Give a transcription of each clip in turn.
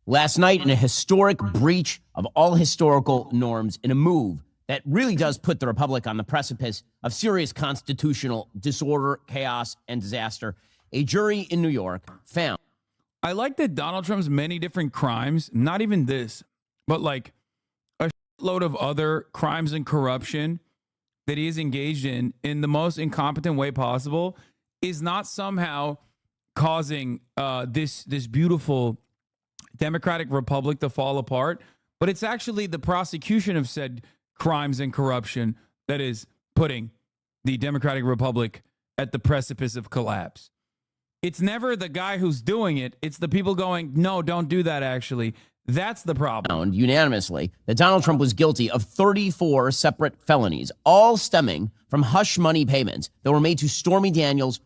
last night in a historic breach of all historical norms in a move that really does put the republic on the precipice of serious constitutional disorder, chaos, and disaster. A jury in New York found. I like that Donald Trump's many different crimes, not even this, but like a load of other crimes and corruption that he is engaged in the most incompetent way possible, is not somehow causing this beautiful democratic republic to fall apart, but it's actually the prosecution of said crimes and corruption that is putting the democratic republic at the precipice of collapse. It's never the guy who's doing it. It's the people going, no, don't do that, actually. That's the problem. Found unanimously that Donald Trump was guilty of 34 separate felonies, all stemming from hush money payments that were made to Stormy Daniels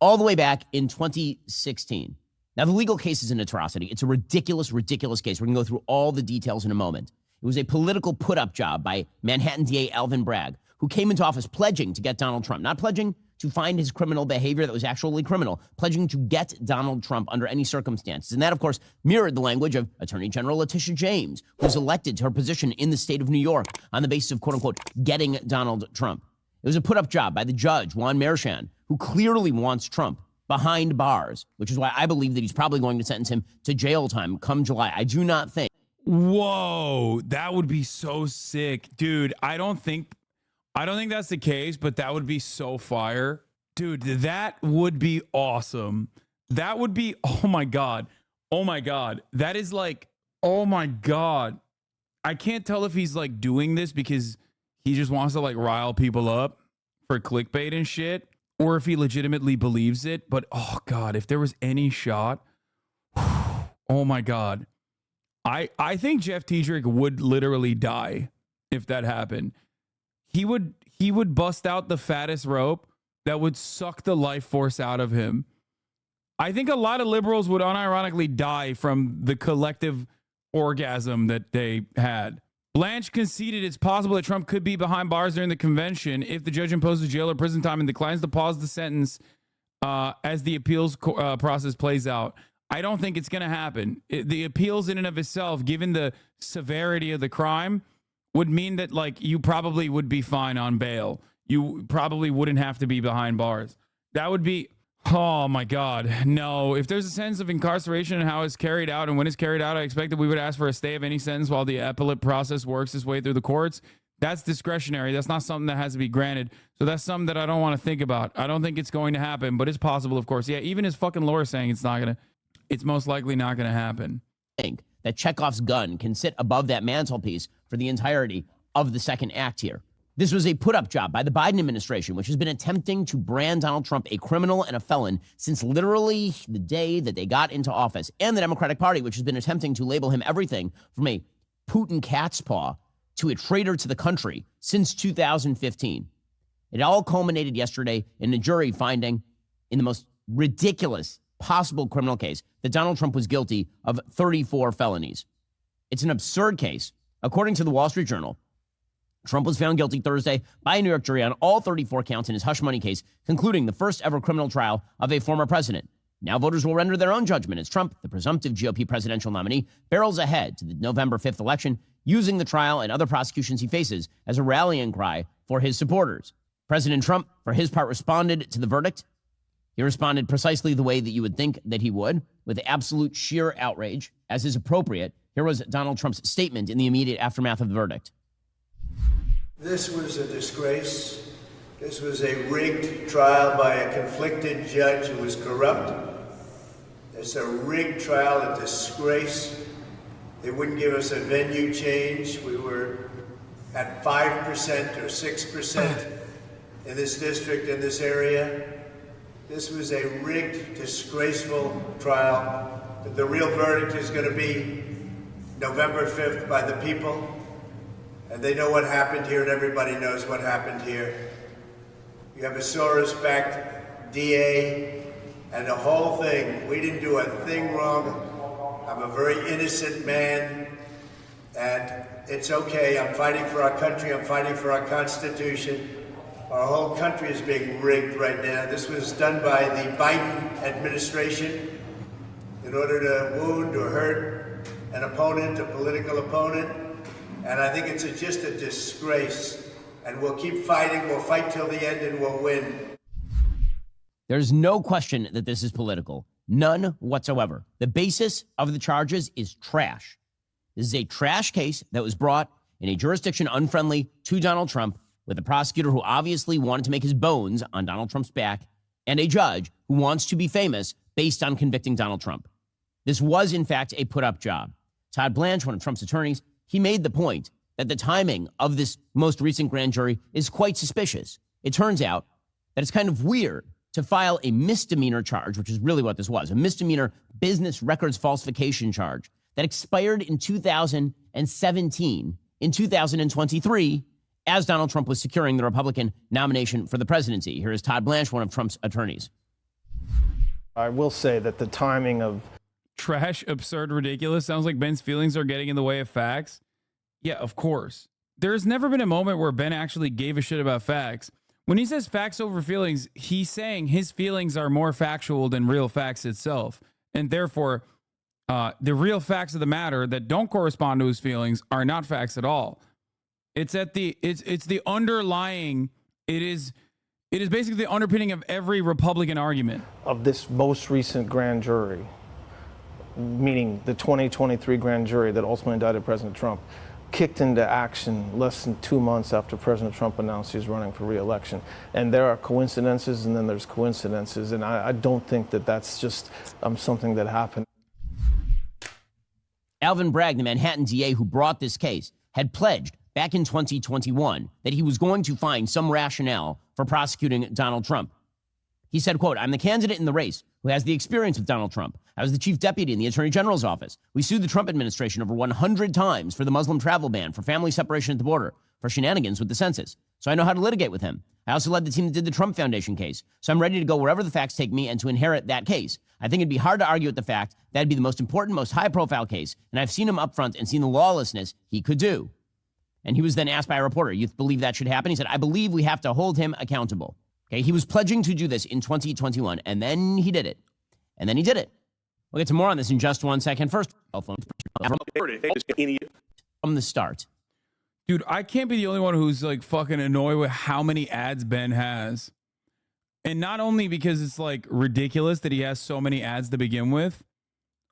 all the way back in 2016. Now, the legal case is an atrocity. It's a ridiculous, ridiculous case. We're going to go through all the details in a moment. It was a political put-up job by Manhattan DA Alvin Bragg, who came into office pledging to get Donald Trump, not pledging to find his criminal behavior that was actually criminal, pledging to get Donald Trump under any circumstances. And that, of course, mirrored the language of Attorney General Letitia James, who was elected to her position in the state of New York on the basis of, quote-unquote, getting Donald Trump. It was a put-up job by the judge, Juan Mershan, who clearly wants Trump behind bars, which is why I believe that he's probably going to sentence him to jail time come July. I do not think. Whoa, that would be so sick. Dude, I don't think that's the case, but that would be so fire. Dude, that would be awesome. That would be, oh my God. Oh my God. That is like, oh my God. I can't tell if he's like doing this because he just wants to like rile people up for clickbait and shit, or if he legitimately believes it. But oh God, if there was any shot, oh my God. I think Jeff Tiedrich would literally die if that happened. He would bust out the fattest rope that would suck the life force out of him. I think a lot of liberals would unironically die from the collective orgasm that they had. Blanche conceded it's possible that Trump could be behind bars during the convention if the judge imposes jail or prison time and declines to pause the sentence as the appeals process plays out. I don't think it's going to happen. The appeals in and of itself, given the severity of the crime, would mean that like you probably would be fine on bail. You probably wouldn't have to be behind bars. That would be, oh my God, no. If there's a sentence of incarceration and how it's carried out and when it's carried out, I expect that we would ask for a stay of any sentence while the appellate process works its way through the courts. That's discretionary. That's not something that has to be granted. So that's something that I don't want to think about. I don't think it's going to happen, but it's possible, of course. Yeah, even his fucking lawyer saying it's most likely not going to happen. That Chekhov's gun can sit above that mantelpiece for the entirety of the second act here. This was a put-up job by the Biden administration, which has been attempting to brand Donald Trump a criminal and a felon since literally the day that they got into office, and the Democratic Party, which has been attempting to label him everything from a Putin cat's paw to a traitor to the country since 2015. It all culminated yesterday in a jury finding in the most ridiculous possible criminal case that Donald Trump was guilty of 34 felonies. It's an absurd case. According to the Wall Street Journal, Trump was found guilty Thursday by a New York jury on all 34 counts in his hush money case, concluding the first ever criminal trial of a former president. Now voters will render their own judgment as Trump, the presumptive GOP presidential nominee, barrels ahead to the November 5th election, using the trial and other prosecutions he faces as a rallying cry for his supporters. President Trump, for his part, responded to the verdict. He responded precisely the way that you would think that he would, with absolute sheer outrage, as is appropriate. Here was Donald Trump's statement in the immediate aftermath of the verdict. This was a disgrace. This was a rigged trial by a conflicted judge who was corrupt. It's a rigged trial, a disgrace. They wouldn't give us a venue change. We were at 5% or 6% in this district, in this area. This was a rigged, disgraceful trial. But the real verdict is going to be November 5th by the people. And they know what happened here, and everybody knows what happened here. You have a Soros-backed DA, and the whole thing. We didn't do a thing wrong. I'm a very innocent man, and it's okay. I'm fighting for our country. I'm fighting for our Constitution. Our whole country is being rigged right now. This was done by the Biden administration. in order to wound or hurt an opponent, a political opponent. And I think it's just a disgrace. And we'll keep fighting. We'll fight till the end and we'll win. There's no question that this is political. None whatsoever. The basis of the charges is trash. This is a trash case that was brought in a jurisdiction unfriendly to Donald Trump, with a prosecutor who obviously wanted to make his bones on Donald Trump's back, and a judge who wants to be famous based on convicting Donald Trump. This was, in fact, a put-up job. Todd Blanche, one of Trump's attorneys, he made the point that the timing of this most recent grand jury is quite suspicious. It turns out that it's kind of weird to file a misdemeanor charge, which is really what this was, a misdemeanor business records falsification charge that expired in 2017. In 2023, as Donald Trump was securing the Republican nomination for the presidency. Here is Todd Blanche, one of Trump's attorneys. I will say that the timing of Trash, absurd, ridiculous. Sounds like Ben's feelings are getting in the way of facts. Yeah, of course. There's never been a moment where Ben actually gave a shit about facts. When he says facts over feelings, he's saying his feelings are more factual than real facts itself. And therefore, the real facts of the matter that don't correspond to his feelings are not facts at all. It's the underlying, it is basically the underpinning of every Republican argument. of this most recent grand jury, meaning the 2023 grand jury that ultimately indicted President Trump, kicked into action less than 2 months after President Trump announced he's running for re-election. And there are coincidences, and then there's coincidences, and I don't think that that's just something that happened. Alvin Bragg, the Manhattan DA who brought this case, had pledged back in 2021 that he was going to find some rationale for prosecuting Donald Trump. He said, quote, "I'm the candidate in the race who has the experience with Donald Trump. I was the chief deputy in the Attorney General's office. We sued the Trump administration over 100 times for the Muslim travel ban, for family separation at the border, for shenanigans with the census. So I know how to litigate with him. I also led the team that did the Trump Foundation case. So I'm ready to go wherever the facts take me and to inherit that case. I think it'd be hard to argue with the fact that'd be the most important, most high-profile case, and I've seen him up front and seen the lawlessness he could do." And he was then asked by a reporter, "You believe that should happen?" He said, "I believe we have to hold him accountable." Okay, he was pledging to do this in 2021, and then he did it. And then he did it. We'll get to more on this in just 1 second. First, from the start. Dude, I can't be the only one who's like fucking annoyed with how many ads Ben has. And not only because it's like ridiculous that he has so many ads to begin with,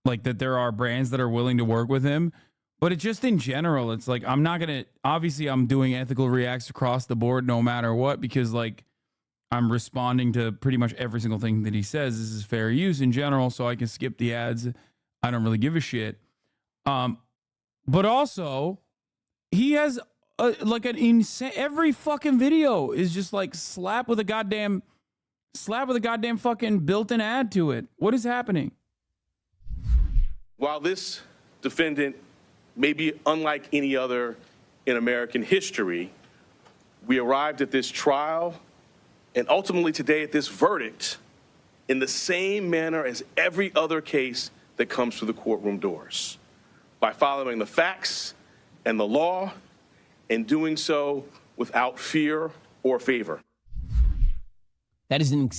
like that there are brands that are willing to work with him, but it just in general, it's like, I'm not going to, obviously I'm doing ethical reacts across the board no matter what, because like I'm responding to pretty much every single thing that he says. This is fair use in general, so I can skip the ads. I don't really give a shit. But also, he has like an insane, every fucking video is just like slap with a goddamn fucking built-in ad to it. What is happening? While this defendant may be unlike any other in American history, we arrived at this trial and ultimately today at this verdict in the same manner as every other case that comes through the courtroom doors, by following the facts and the law and doing so without fear or favor. That's an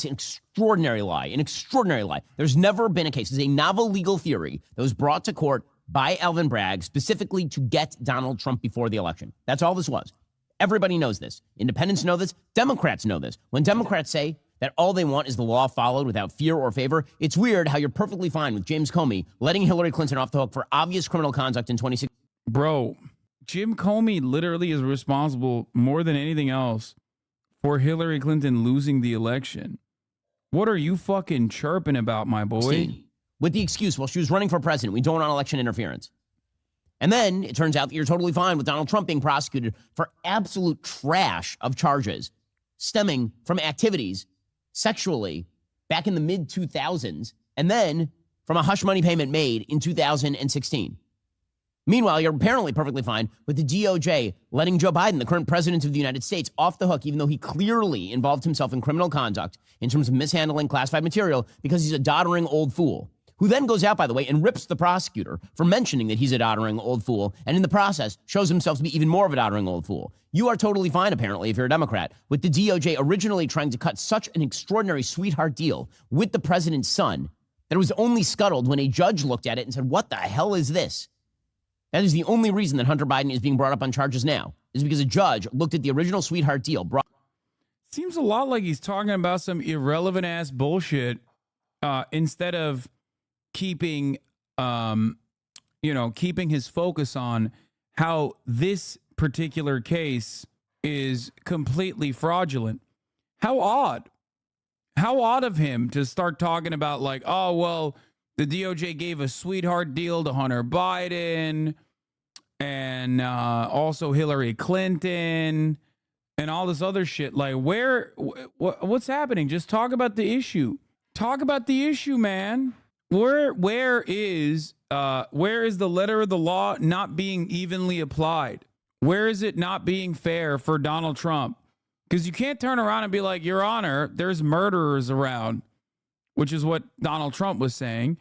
extraordinary lie, an extraordinary lie. There's never been a case. It's a novel legal theory that was brought to court by Alvin Bragg specifically to get Donald Trump before the election. That's all this was. Everybody knows this. Independents know this. Democrats know this. When Democrats say that all they want is the law followed without fear or favor, it's weird how you're perfectly fine with James Comey letting Hillary Clinton off the hook for obvious criminal conduct in 2016. Bro, Jim Comey literally is responsible more than anything else for Hillary Clinton losing the election. What are you fucking chirping about, my boy? With the excuse, well, she was running for president. We don't want election interference. And then it turns out that you're totally fine with Donald Trump being prosecuted for absolute trash of charges stemming from activities sexually back in the mid-2000s and then from a hush money payment made in 2016. Meanwhile, you're apparently perfectly fine with the DOJ letting Joe Biden, the current president of the United States, off the hook, even though he clearly involved himself in criminal conduct in terms of mishandling classified material because he's a doddering old fool, who then goes out, by the way, and rips the prosecutor for mentioning that he's a doddering old fool, and in the process shows himself to be even more of a doddering old fool. You are totally fine, apparently, if you're a Democrat, with the DOJ originally trying to cut such an extraordinary sweetheart deal with the president's son that it was only scuttled when a judge looked at it and said, what the hell is this? That is the only reason that Hunter Biden is being brought up on charges now, is because a judge looked at the original sweetheart deal. Seems a lot like he's talking about some irrelevant ass bullshit instead of keeping, keeping his focus on how this particular case is completely fraudulent. How odd. How odd of him to start talking about like, oh, well, the DOJ gave a sweetheart deal to Hunter Biden and also Hillary Clinton and all this other shit. Like, what's happening? Just talk about the issue. Talk about the issue, man. Where is the letter of the law not being evenly applied? Where is it not being fair for Donald Trump? Because you can't turn around and be like, Your Honor, there's murderers around, which is what Donald Trump was saying.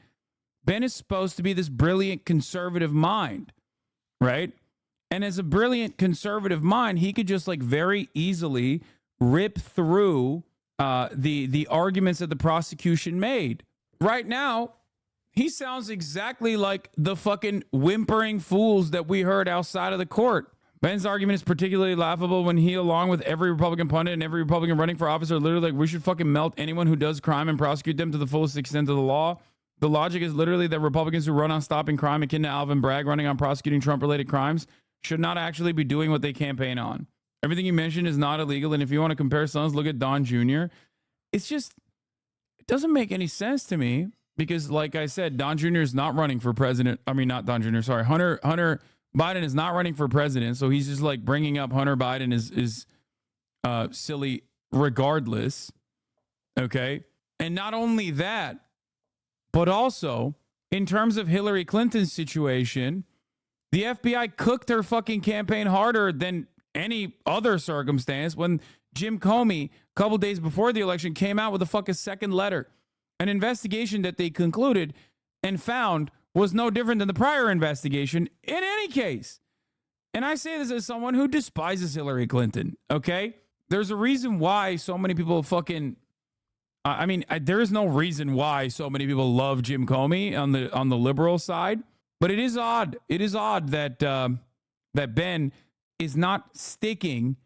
Ben is supposed to be this brilliant conservative mind, right? And as a brilliant conservative mind, he could just like very easily rip through the arguments that the prosecution made. Right now, he sounds exactly like the fucking whimpering fools that we heard outside of the court. Ben's argument is particularly laughable when he, along with every Republican pundit and every Republican running for office, are literally like, we should fucking melt anyone who does crime and prosecute them to the fullest extent of the law. The logic is literally that Republicans who run on stopping crime, akin to Alvin Bragg running on prosecuting Trump-related crimes, should not actually be doing what they campaign on. Everything you mentioned is not illegal, and if you want to compare sons, look at Don Jr. It's just, it doesn't make any sense to me because, like I said, Don Jr. is not running for president. I mean, not Don Jr., sorry. Hunter Biden is not running for president, so he's just like bringing up Hunter Biden is silly regardless, okay? And not only that, but also, in terms of Hillary Clinton's situation, the FBI cooked her fucking campaign harder than any other circumstance when Jim Comey, a couple days before the election, came out with a fucking second letter. An investigation that they concluded and found was no different than the prior investigation in any case. And I say this as someone who despises Hillary Clinton, okay? There's a reason why so many people fucking... there is no reason why so many people love Jim Comey on the liberal side, but it is odd. It is odd that that Ben is not sticking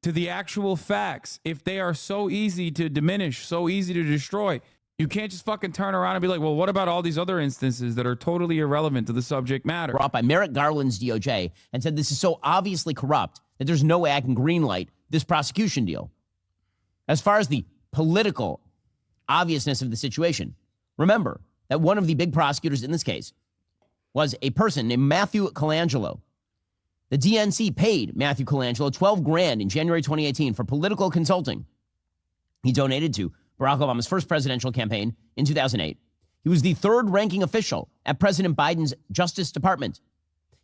to the actual facts. If they are so easy to diminish, so easy to destroy, you can't just fucking turn around and be like, well, what about all these other instances that are totally irrelevant to the subject matter? Brought by Merrick Garland's DOJ and said this is so obviously corrupt that there's no way I can greenlight this prosecution deal. As far as the political obviousness of the situation, remember that one of the big prosecutors in this case was a person named Matthew Colangelo. The DNC paid Matthew Colangelo $12,000 in January 2018 for political consulting. He donated to Barack Obama's first presidential campaign in 2008. He was the third-ranking official at President Biden's Justice Department.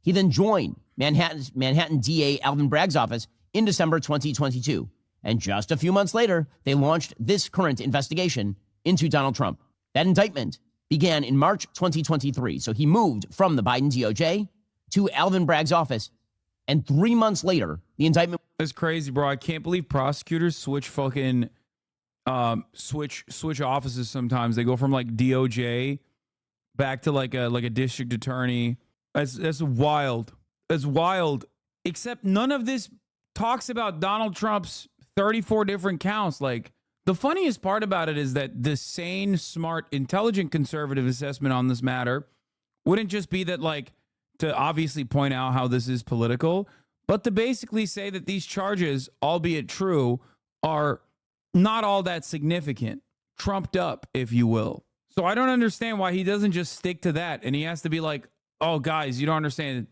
He then joined Manhattan DA Alvin Bragg's office in December 2022. And just a few months later, they launched this current investigation into Donald Trump. That indictment began in March 2023. So he moved from the Biden DOJ to Alvin Bragg's office. And 3 months later, the indictment... That's crazy, bro. I can't believe prosecutors switch fucking... switch offices sometimes. They go from like DOJ back to like a district attorney. That's wild. That's wild. Except none of this talks about Donald Trump's 34 different counts. Like, the funniest part about it is that the sane, smart, intelligent conservative assessment on this matter wouldn't just be that, like, to obviously point out how this is political, but to basically say that these charges, albeit true, are not all that significant, trumped up, if you will. So I don't understand why he doesn't just stick to that, and he has to be like, oh, guys, you don't understand.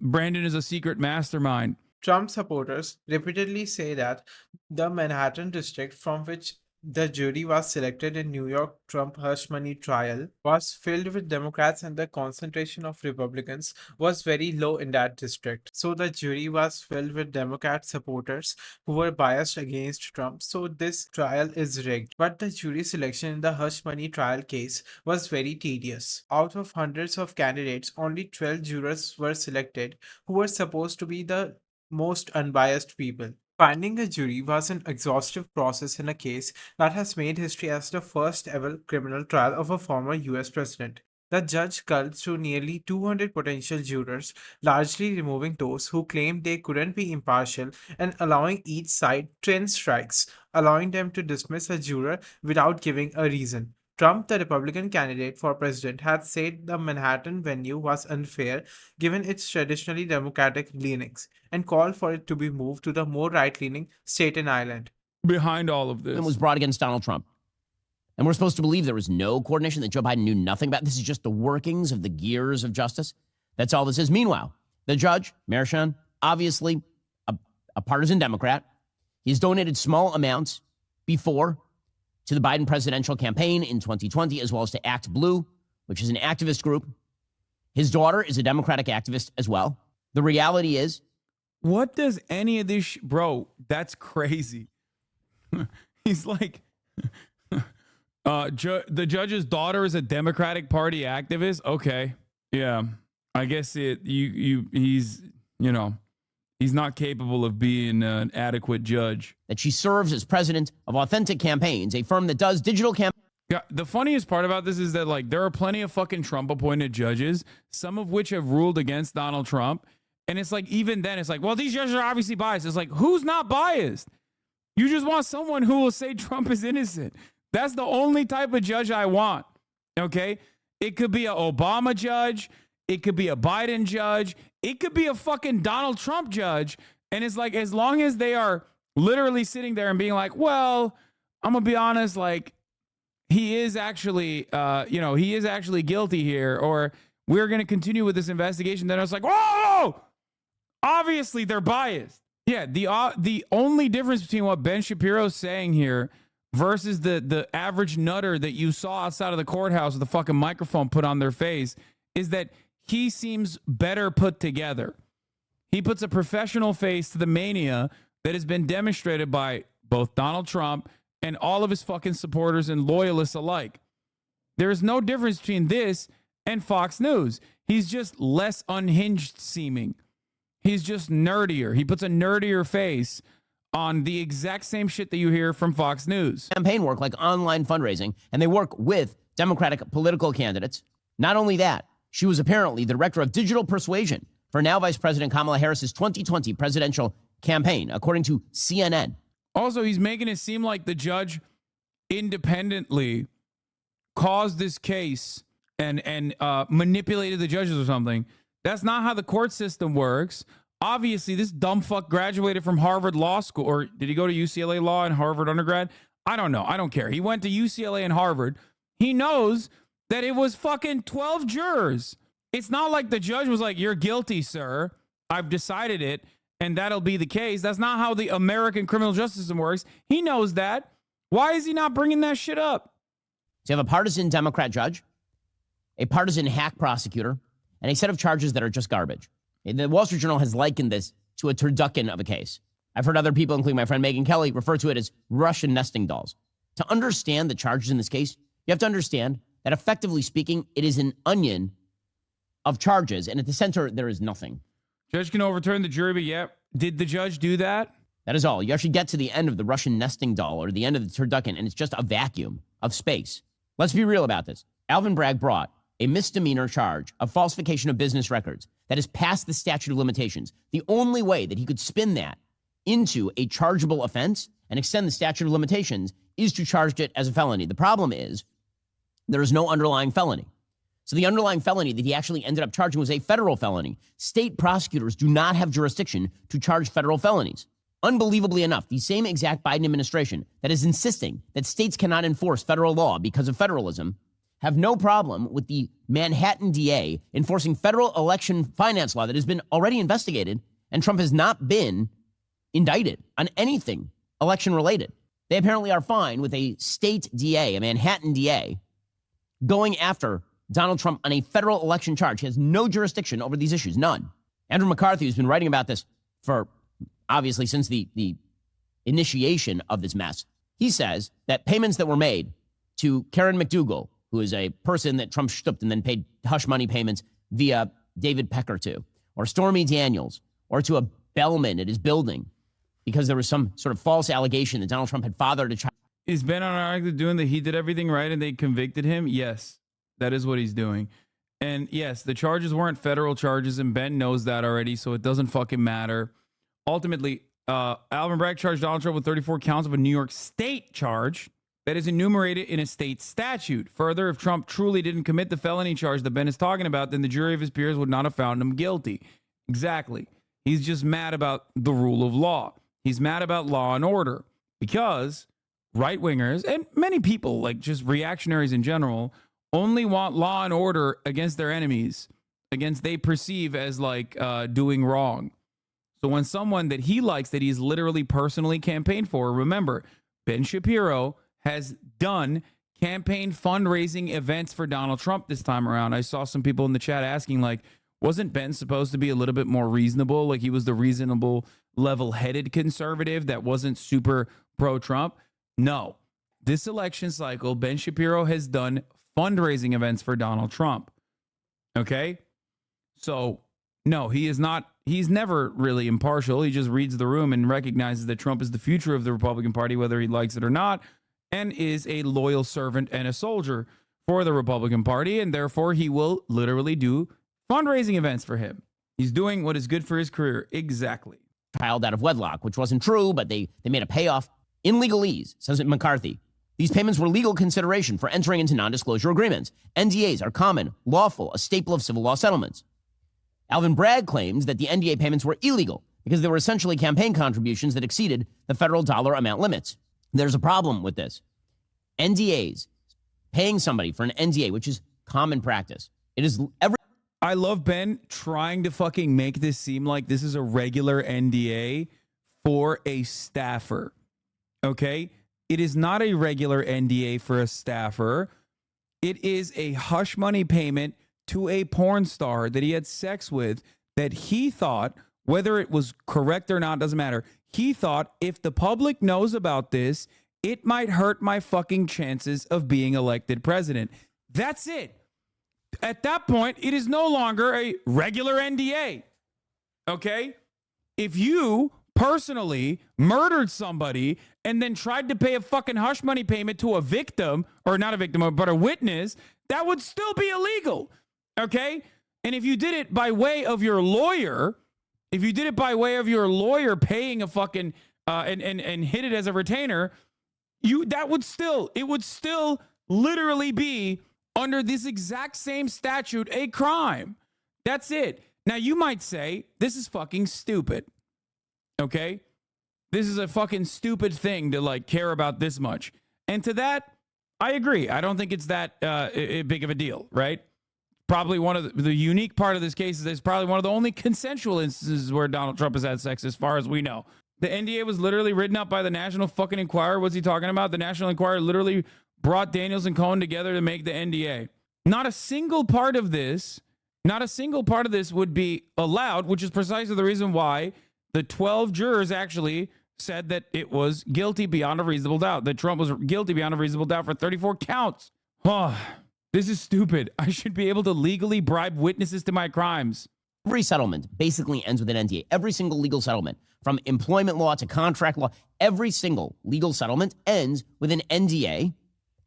Brandon is a secret mastermind. Trump supporters repeatedly say that the Manhattan district from which the jury was selected in New York Trump hush money trial was filled with Democrats and the concentration of Republicans was very low in that district. So the jury was filled with Democrat supporters who were biased against Trump. So this trial is rigged. But the jury selection in the hush money trial case was very tedious. Out of hundreds of candidates, only 12 jurors were selected who were supposed to be the most unbiased people. Finding a jury was an exhaustive process in a case that has made history as the first ever criminal trial of a former US president. The judge culled through nearly 200 potential jurors, largely removing those who claimed they couldn't be impartial and allowing each side 10 strikes, allowing them to dismiss a juror without giving a reason. Trump, the Republican candidate for president, had said the Manhattan venue was unfair given its traditionally Democratic leanings and called for it to be moved to the more right leaning Staten Island. Behind all of this. And was brought against Donald Trump. And we're supposed to believe there was no coordination, that Joe Biden knew nothing about. This is just the workings of the gears of justice. That's all this is. Meanwhile, the judge, Merchan, obviously a partisan Democrat. He's donated small amounts before to the Biden presidential campaign in 2020, as well as to Act Blue, which is an activist group. His daughter is a Democratic activist as well. The reality is, what does any of this, bro? That's crazy. He's like, the judge's daughter is a Democratic Party activist. Okay, yeah, I guess he's not capable of being an adequate judge. that she serves as president of Authentic Campaigns, a firm that does digital campaigns. Yeah, the funniest part about this is that, like, there are plenty of fucking Trump-appointed judges, some of which have ruled against Donald Trump. And it's like, even then, it's like, well, these judges are obviously biased. It's like, who's not biased? You just want someone who will say Trump is innocent. That's the only type of judge I want, okay? It could be an Obama judge. It could be a Biden judge. It could be a fucking Donald Trump judge. And it's like, as long as they are literally sitting there and being like, well, I'm going to be honest, like, he is actually, he is actually guilty here, or we're going to continue with this investigation. Then I was like, whoa, obviously they're biased. Yeah, the only difference between what Ben Shapiro is saying here versus the average nutter that you saw outside of the courthouse with the fucking microphone put on their face is that he seems better put together. He puts a professional face to the mania that has been demonstrated by both Donald Trump and all of his fucking supporters and loyalists alike. There is no difference between this and Fox News. He's just less unhinged seeming. He's just nerdier. He puts a nerdier face on the exact same shit that you hear from Fox News. Campaign work like online fundraising, and they work with Democratic political candidates. Not only that, she was apparently the director of digital persuasion for now Vice President Kamala Harris's 2020 presidential campaign, according to CNN. Also, he's making it seem like the judge independently caused this case and manipulated the judges or something. That's not how the court system works. Obviously, this dumb fuck graduated from Harvard Law School, or did he go to UCLA Law and Harvard undergrad? I don't know. I don't care. He went to UCLA and Harvard. He knows that it was fucking 12 jurors. It's not like the judge was like, you're guilty, sir. I've decided it, and that'll be the case. That's not how the American criminal justice system works. He knows that. Why is he not bringing that shit up? So you have a partisan Democrat judge, a partisan hack prosecutor, and a set of charges that are just garbage. The Wall Street Journal has likened this to a turducken of a case. I've heard other people, including my friend Megyn Kelly, refer to it as Russian nesting dolls. To understand the charges in this case, you have to understand that, effectively speaking, it is an onion of charges, and at the center, there is nothing. Judge can overturn the jury, but yeah, did the judge do that? That is all. You actually get to the end of the Russian nesting doll, or the end of the turducken, and it's just a vacuum of space. Let's be real about this. Alvin Bragg brought a misdemeanor charge of falsification of business records that is past the statute of limitations. The only way that he could spin that into a chargeable offense and extend the statute of limitations is to charge it as a felony. The problem is there is no underlying felony. So the underlying felony that he actually ended up charging was a federal felony. State prosecutors do not have jurisdiction to charge federal felonies. Unbelievably enough, the same exact Biden administration that is insisting that states cannot enforce federal law because of federalism have no problem with the Manhattan DA enforcing federal election finance law that has been already investigated, and Trump has not been indicted on anything election-related. They apparently are fine with a state DA, a Manhattan DA, going after Donald Trump on a federal election charge. He has no jurisdiction over these issues, none. Andrew McCarthy, who's been writing about this for, obviously, since the initiation of this mess, he says that payments that were made to Karen McDougal, who is a person that Trump stooped and then paid hush money payments via David Pecker to, or Stormy Daniels, or to a bellman at his building, because there was some sort of false allegation that Donald Trump had fathered a child. Is Ben Shapiro doing that? He did everything right and they convicted him? Yes, that is what he's doing. And yes, the charges weren't federal charges, and Ben knows that already, so it doesn't fucking matter. Ultimately, Alvin Bragg charged Donald Trump with 34 counts of a New York state charge that is enumerated in a state statute. Further, if Trump truly didn't commit the felony charge that Ben is talking about, then the jury of his peers would not have found him guilty. Exactly. He's just mad about the rule of law. He's mad about law and order because right-wingers and many people, like just reactionaries in general, only want law and order against their enemies, against they perceive as like doing wrong. So when someone that he likes, that he's literally personally campaigned for, remember, Ben Shapiro has done campaign fundraising events for Donald Trump this time around. I saw some people in the chat asking, like, wasn't Ben supposed to be a little bit more reasonable? Like he was the reasonable, level-headed conservative that wasn't super pro-Trump? No. This election cycle, Ben Shapiro has done fundraising events for Donald Trump. Okay? So, no, he is not. He's never really impartial. He just reads the room and recognizes that Trump is the future of the Republican Party, whether he likes it or not, and is a loyal servant and a soldier for the Republican Party, and therefore he will literally do fundraising events for him. He's doing what is good for his career. Exactly. Child out of wedlock, which wasn't true, but they made a payoff in legalese, says McCarthy. These payments were legal consideration for entering into non-disclosure agreements. NDAs are common, lawful, a staple of civil law settlements. Alvin Bragg claims that the NDA payments were illegal because they were essentially campaign contributions that exceeded the federal dollar amount limits. There's a problem with this. NDAs, paying somebody for an NDA, which is common practice. It is every. I love Ben trying to fucking make this seem like this is a regular NDA for a staffer. Okay? It is not a regular NDA for a staffer. It is a hush money payment to a porn star that he had sex with that he thought, whether it was correct or not, doesn't matter. He thought if the public knows about this, it might hurt my fucking chances of being elected president. That's it. At that point, it is no longer a regular NDA. Okay? If you personally murdered somebody and then tried to pay a fucking hush money payment to a victim, or not a victim, but a witness, that would still be illegal. Okay? And if you did it by way of your lawyer, paying a fucking and hit it as a retainer, it would still literally be under this exact same statute a crime. That's it. Now you might say this is fucking stupid. Okay? This is a fucking stupid thing to like care about this much. And to that, I agree. I don't think it's that big of a deal, right? Probably one of the unique part of this case is it's probably one of the only consensual instances where Donald Trump has had sex as far as we know. The NDA was literally written up by the National fucking Enquirer. What's he talking about? The National Enquirer literally brought Daniels and Cohen together to make the NDA. Not a single part of this would be allowed, which is precisely the reason why the 12 jurors actually said that it was guilty beyond a reasonable doubt, that Trump was guilty beyond a reasonable doubt for 34 counts. Oh, this is stupid. I should be able to legally bribe witnesses to my crimes. Every settlement basically ends with an NDA. Every single legal settlement, from employment law to contract law, every single legal settlement ends with an NDA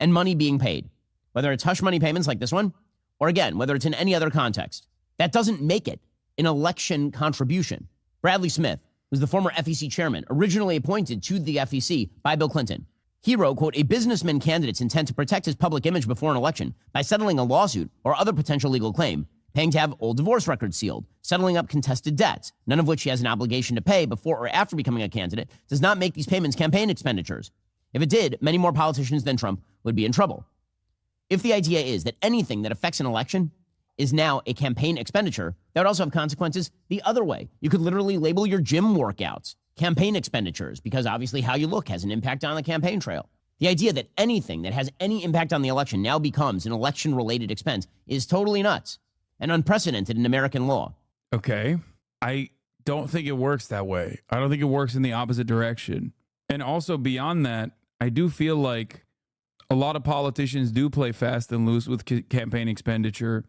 and money being paid, whether it's hush money payments like this one, or again, whether it's in any other context. That doesn't make it an election contribution. Bradley Smith was the former FEC chairman, originally appointed to the FEC by Bill Clinton. He wrote, quote, a businessman candidate's intent to protect his public image before an election by settling a lawsuit or other potential legal claim, paying to have old divorce records sealed, settling up contested debts, none of which he has an obligation to pay before or after becoming a candidate, does not make these payments campaign expenditures. If it did, many more politicians than Trump would be in trouble. If the idea is that anything that affects an election is now a campaign expenditure, that would also have consequences the other way. You could literally label your gym workouts campaign expenditures because obviously how you look has an impact on the campaign trail. The idea that anything that has any impact on the election now becomes an election-related expense is totally nuts and unprecedented in American law. Okay. I don't think it works that way. I don't think it works in the opposite direction. And also beyond that, I do feel like a lot of politicians do play fast and loose with campaign expenditure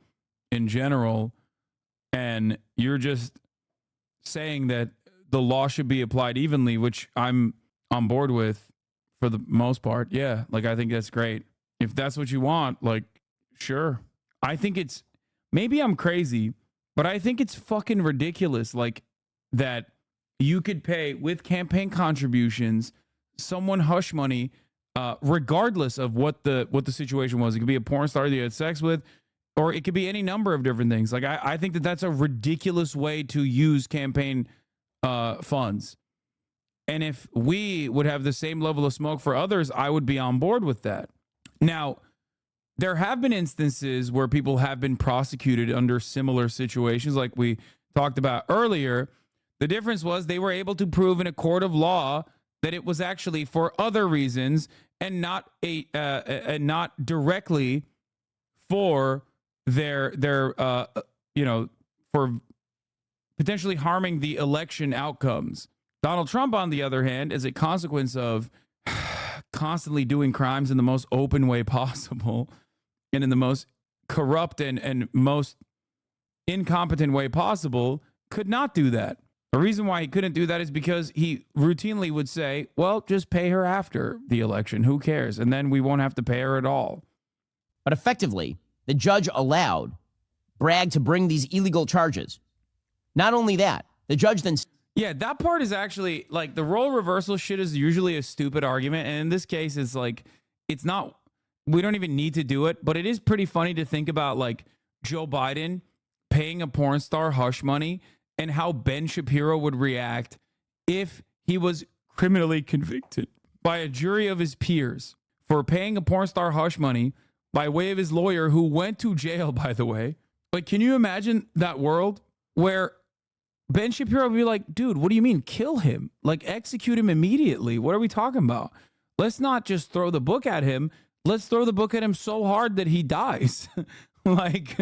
in general. And you're just saying that the law should be applied evenly, which I'm on board with for the most part. Yeah, like I think that's great. If that's what you want, like, sure. I think it's, maybe I'm crazy, but I think it's fucking ridiculous, like, that you could pay with campaign contributions someone hush money, regardless of what the situation was. It could be a porn star that you had sex with, or it could be any number of different things. Like, I think that that's a ridiculous way to use campaign funds. And if we would have the same level of smoke for others, I would be on board with that. Now, there have been instances where people have been prosecuted under similar situations, like we talked about earlier. The difference was they were able to prove in a court of law that it was actually for other reasons and not not directly for their for potentially harming the election outcomes. Donald Trump, on the other hand, as a consequence of constantly doing crimes in the most open way possible and in the most corrupt and most incompetent way possible, could not do that. The reason why he couldn't do that is because he routinely would say, well, just pay her after the election. Who cares? And then we won't have to pay her at all. But effectively, the judge allowed Bragg to bring these illegal charges. Not only that, the judge then... Yeah, that part is actually, like, the role reversal shit is usually a stupid argument. And in this case, it's like, it's not, we don't even need to do it. But it is pretty funny to think about, like, Joe Biden paying a porn star hush money and how Ben Shapiro would react if he was criminally convicted by a jury of his peers for paying a porn star hush money by way of his lawyer, who went to jail, by the way. Like, can you imagine that world where Ben Shapiro would be like, dude, what do you mean? Kill him. Like, execute him immediately. What are we talking about? Let's not just throw the book at him. Let's throw the book at him so hard that he dies. Like,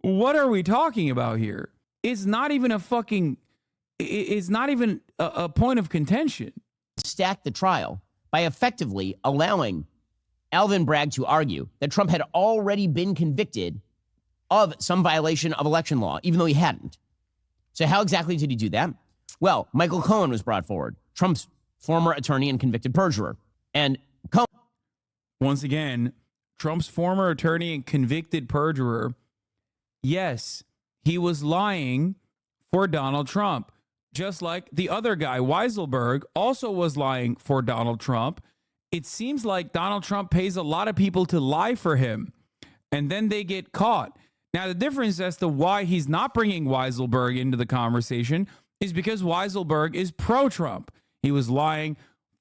what are we talking about here? It's not even a fucking, it's not even a point of contention. Stacked the trial by effectively allowing Alvin Bragg to argue that Trump had already been convicted of some violation of election law, even though he hadn't. So how exactly did he do that? Well, Michael Cohen was brought forward, Trump's former attorney and convicted perjurer. And Cohen... Once again, Trump's former attorney and convicted perjurer, yes, he was lying for Donald Trump, just like the other guy, Weiselberg, also was lying for Donald Trump. It seems like Donald Trump pays a lot of people to lie for him, and then they get caught. Now, the difference as to why he's not bringing Weiselberg into the conversation is because Weiselberg is pro-Trump. He was lying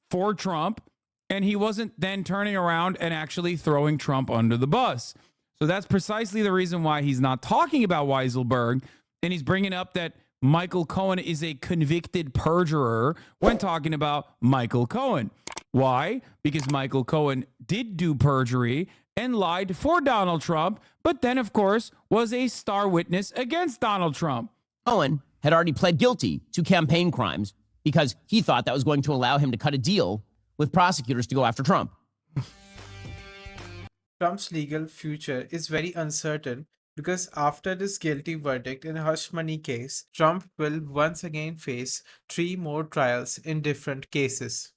for Trump, and he wasn't then turning around and actually throwing Trump under the bus. So that's precisely the reason why he's not talking about Weiselberg, and he's bringing up that Michael Cohen is a convicted perjurer when talking about Michael Cohen. Why? Because Michael Cohen did do perjury and lied for Donald Trump, but then, of course, was a star witness against Donald Trump. Cohen had already pled guilty to campaign crimes because he thought that was going to allow him to cut a deal with prosecutors to go after Trump. Trump's legal future is very uncertain because after this guilty verdict in hush money case, Trump will once again face 3 more trials in different cases.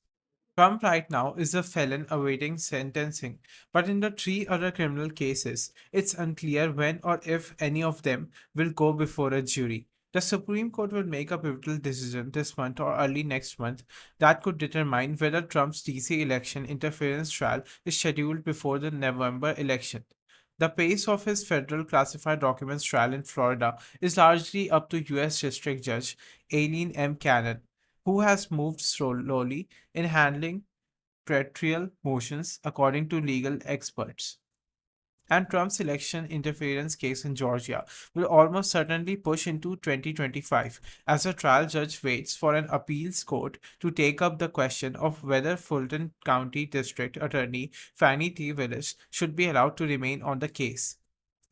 Trump right now is a felon awaiting sentencing, but in the 3 other criminal cases, it's unclear when or if any of them will go before a jury. The Supreme Court will make a pivotal decision this month or early next month that could determine whether Trump's DC election interference trial is scheduled before the November election. The pace of his federal classified documents trial in Florida is largely up to U.S. District Judge Aileen M. Cannon, who has moved slowly in handling pretrial motions, according to legal experts. And Trump's election interference case in Georgia will almost certainly push into 2025 as a trial judge waits for an appeals court to take up the question of whether Fulton County District Attorney Fannie T. Willis should be allowed to remain on the case.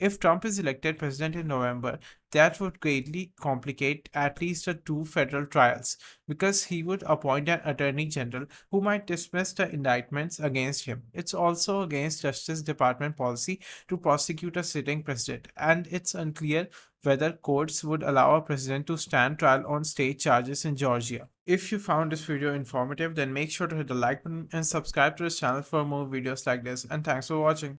If Trump is elected president in November, that would greatly complicate at least the 2 federal trials, because he would appoint an attorney general who might dismiss the indictments against him. It's also against Justice Department policy to prosecute a sitting president, and it's unclear whether courts would allow a president to stand trial on state charges in Georgia. If you found this video informative, then make sure to hit the like button and subscribe to this channel for more videos like this, and thanks for watching.